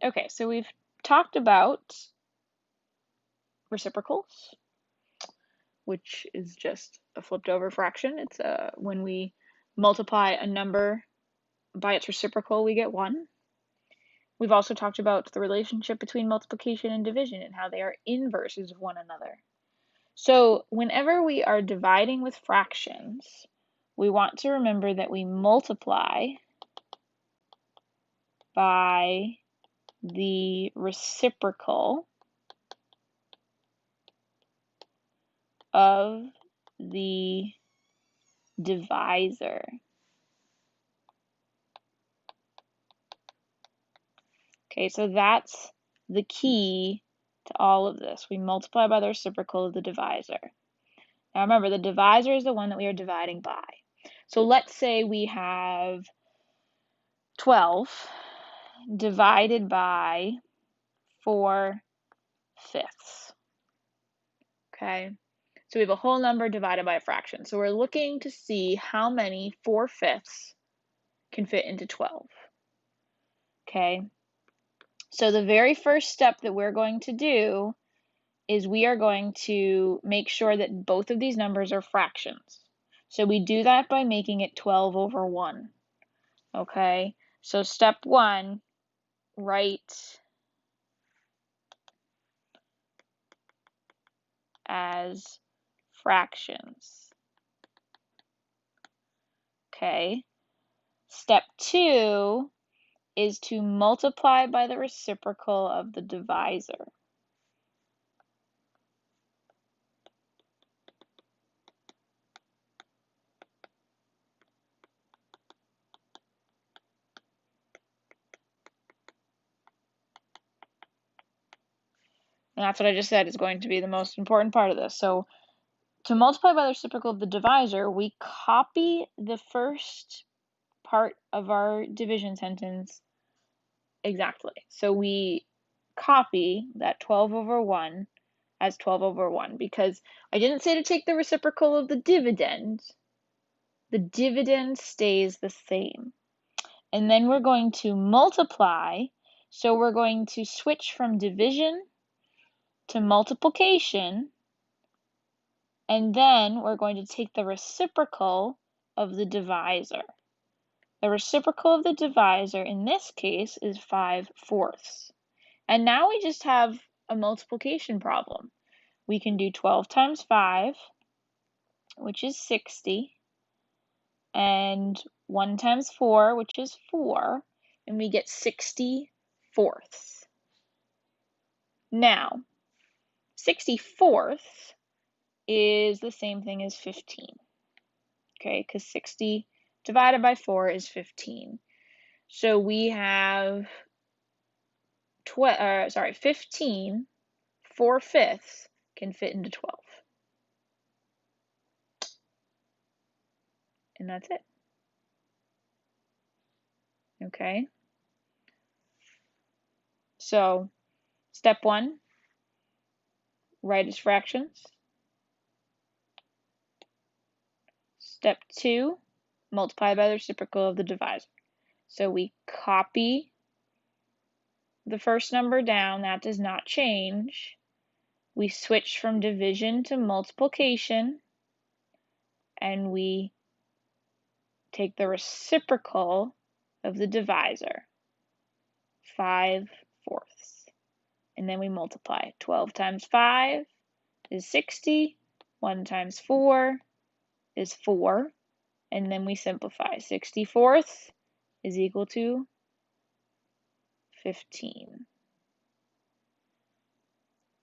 Okay, so we've talked about reciprocals, which is just a flipped over fraction. It's when we multiply a number by its reciprocal, we get 1. We've also talked about the relationship between multiplication and division and how they are inverses of one another. So whenever we are dividing with fractions, we want to remember that we multiply by the reciprocal of the divisor. Okay, so that's the key to all of this. We multiply by the reciprocal of the divisor. Now remember, the divisor is the one that we are dividing by. So let's say we have 12 divided by 4/5. Okay, so we have a whole number divided by a fraction. So we're looking to see how many 4/5 can fit into 12. Okay, so the very first step that we're going to do is we are going to make sure that both of these numbers are fractions. So we do that by making it 12/1. Okay, so step 1, write as fractions. Okay, step 2 is to multiply by the reciprocal of the divisor. And that's what I just said is going to be the most important part of this. So to multiply by the reciprocal of the divisor, we copy the first part of our division sentence exactly. So we copy that 12/1 as 12/1 because I didn't say to take the reciprocal of the dividend. The dividend stays the same. And then we're going to multiply. So we're going to switch from division to multiplication. And then we're going to take the reciprocal of the divisor. The reciprocal of the divisor in this case is 5/4. And now we just have a multiplication problem. We can do 12 times 5, which is 60, and 1 times 4, which is 4, and we get 60/4. Now, 60/4 is the same thing as 15, okay, because 60 divided by 4 is 15. So we have 15 4/5 can fit into 12. And that's it. Okay? So, step 1, write as fractions. Step 2, multiply by the reciprocal of the divisor. So we copy the first number down, that does not change. We switch from division to multiplication, and we take the reciprocal of the divisor, 5/4. And then we multiply. 12 times 5 is 60. 1 times 4 is 4. And then we simplify. 60/4 is equal to 15.